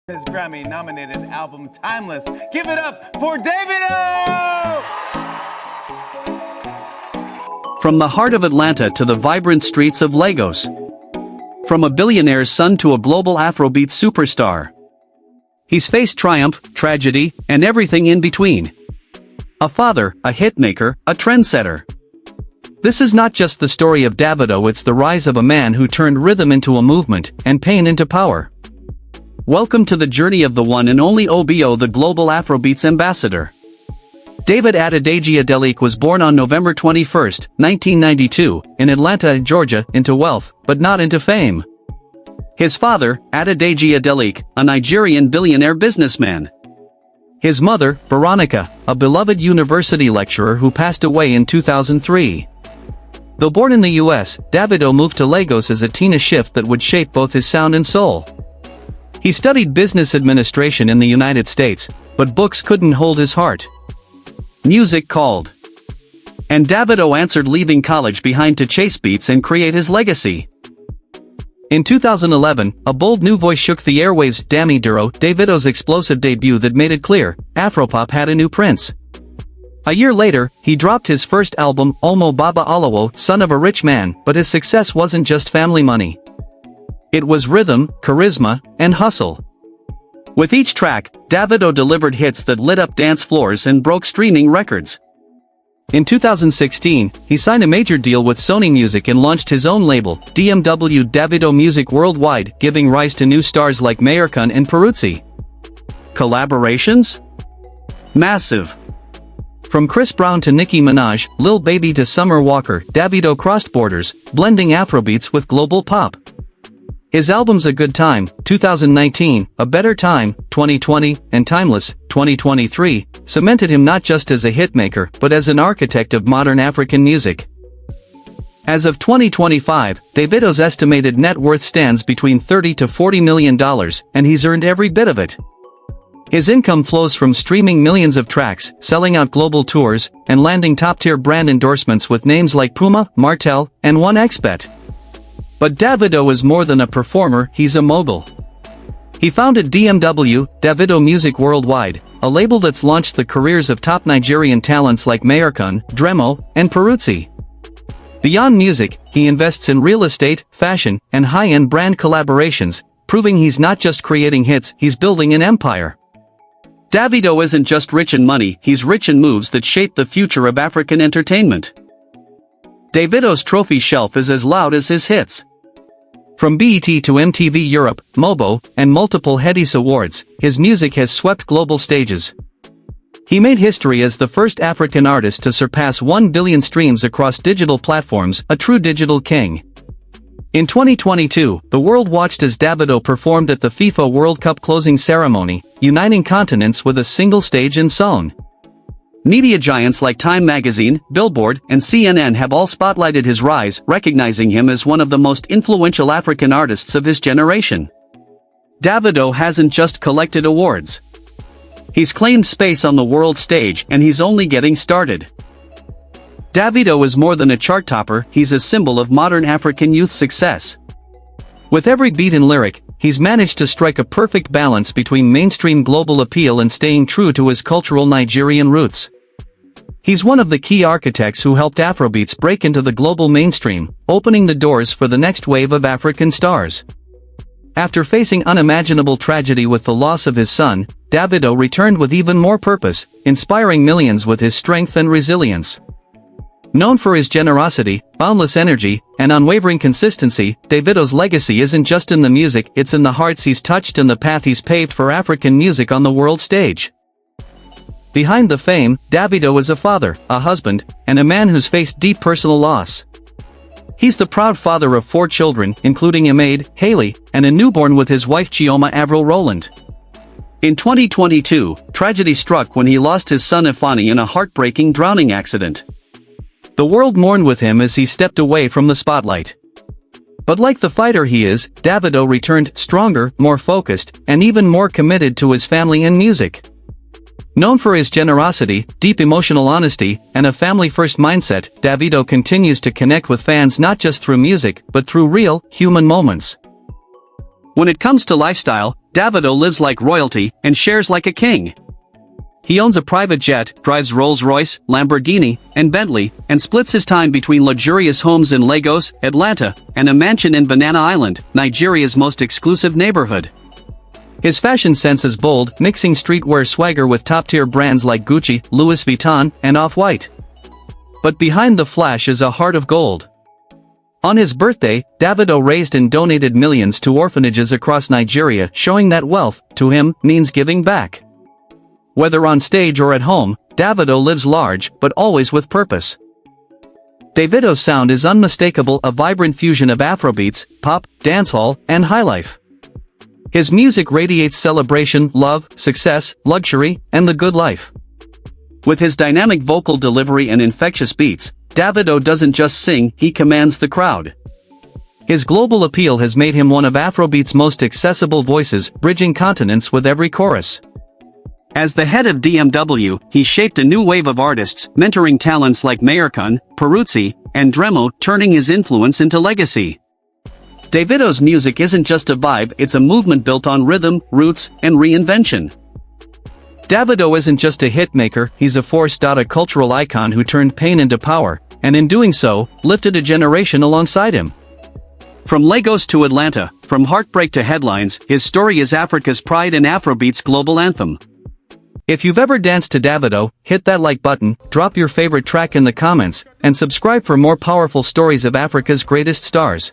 His Grammy-nominated album Timeless. Give it up for Davido! From the heart of Atlanta to the vibrant streets of Lagos. From a billionaire's son to a global Afrobeats superstar. He's faced triumph, tragedy, and everything in between. A father, a hitmaker, a trendsetter. This is not just the story of Davido, it's the rise of a man who turned rhythm into a movement, and pain into power. Welcome to the journey of the one and only OBO, the global Afrobeats ambassador. David Adedeji Adeleke was born on November 21, 1992, in Atlanta, Georgia, into wealth, but not into fame. His father, Adedeji Adeleke, a Nigerian billionaire businessman. His mother, Veronica, a beloved university lecturer who passed away in 2003. Though born in the US, Davido moved to Lagos as a teen, a shift that would shape both his sound and soul. He studied business administration in the United States, but books couldn't hold his heart. Music called. And Davido answered, leaving college behind to chase beats and create his legacy. In 2011, a bold new voice shook the airwaves. Dami Duro, Davido's explosive debut that made it clear, Afropop had a new prince. A year later, he dropped his first album, Omo Baba Alawo, Son of a Rich Man, but his success wasn't just family money. It was rhythm, charisma, and hustle. With each track, Davido delivered hits that lit up dance floors and broke streaming records. In 2016, he signed a major deal with Sony Music and launched his own label, DMW Davido Music Worldwide, giving rise to new stars like Mayerkun and Peruzzi. Collaborations? Massive. From Chris Brown to Nicki Minaj, Lil Baby to Summer Walker, Davido crossed borders, blending Afrobeats with global pop. His albums A Good Time, 2019, A Better Time, 2020, and Timeless, 2023, cemented him not just as a hitmaker but as an architect of modern African music. As of 2025, Davido's estimated net worth stands between $30 to $40 million, and he's earned every bit of it. His income flows from streaming millions of tracks, selling out global tours, and landing top-tier brand endorsements with names like Puma, Martell, and 1xBet. But Davido is more than a performer, he's a mogul. He founded DMW, Davido Music Worldwide, a label that's launched the careers of top Nigerian talents like Mayerkun, Dremo, and Peruzzi. Beyond music, he invests in real estate, fashion, and high-end brand collaborations, proving he's not just creating hits, he's building an empire. Davido isn't just rich in money, he's rich in moves that shape the future of African entertainment. Davido's trophy shelf is as loud as his hits. From BET to MTV Europe, Mobo, and multiple Headies Awards, his music has swept global stages. He made history as the first African artist to surpass 1 billion streams across digital platforms, a true digital king. In 2022, the world watched as Davido performed at the FIFA World Cup closing ceremony, uniting continents with a single stage and song. Media giants like Time Magazine, Billboard, and CNN have all spotlighted his rise, recognizing him as one of the most influential African artists of his generation. Davido hasn't just collected awards. He's claimed space on the world stage, and he's only getting started. Davido is more than a chart topper, he's a symbol of modern African youth success. With every beat and lyric, he's managed to strike a perfect balance between mainstream global appeal and staying true to his cultural Nigerian roots. He's one of the key architects who helped Afrobeats break into the global mainstream, opening the doors for the next wave of African stars. After facing unimaginable tragedy with the loss of his son, Davido returned with even more purpose, inspiring millions with his strength and resilience. Known for his generosity, boundless energy, and unwavering consistency, Davido's legacy isn't just in the music, it's in the hearts he's touched and the path he's paved for African music on the world stage. Behind the fame, Davido is a father, a husband, and a man who's faced deep personal loss. He's the proud father of 4 children, including a maid, Haley, and a newborn with his wife Chioma Avril Rowland. In 2022, tragedy struck when he lost his son Ifeanyi in a heartbreaking drowning accident. The world mourned with him as he stepped away from the spotlight. But like the fighter he is, Davido returned stronger, more focused, and even more committed to his family and music. Known for his generosity, deep emotional honesty, and a family-first mindset, Davido continues to connect with fans not just through music, but through real, human moments. When it comes to lifestyle, Davido lives like royalty and shares like a king. He owns a private jet, drives Rolls-Royce, Lamborghini, and Bentley, and splits his time between luxurious homes in Lagos, Atlanta, and a mansion in Banana Island, Nigeria's most exclusive neighborhood. His fashion sense is bold, mixing streetwear swagger with top-tier brands like Gucci, Louis Vuitton, and Off-White. But behind the flash is a heart of gold. On his birthday, Davido raised and donated millions to orphanages across Nigeria, showing that wealth, to him, means giving back. Whether on stage or at home, Davido lives large, but always with purpose. Davido's sound is unmistakable, a vibrant fusion of Afrobeats, pop, dancehall, and highlife. His music radiates celebration, love, success, luxury, and the good life. With his dynamic vocal delivery and infectious beats, Davido doesn't just sing, he commands the crowd. His global appeal has made him one of Afrobeat's most accessible voices, bridging continents with every chorus. As the head of DMW, he shaped a new wave of artists, mentoring talents like Mayerkun, Peruzzi, and Dremo, turning his influence into legacy. Davido's music isn't just a vibe, it's a movement built on rhythm, roots, and reinvention. Davido isn't just a hitmaker, he's a force. A cultural icon who turned pain into power, and in doing so, lifted a generation alongside him. From Lagos to Atlanta, from heartbreak to headlines, his story is Africa's pride and Afrobeat's global anthem. If you've ever danced to Davido, hit that like button, drop your favorite track in the comments, and subscribe for more powerful stories of Africa's greatest stars.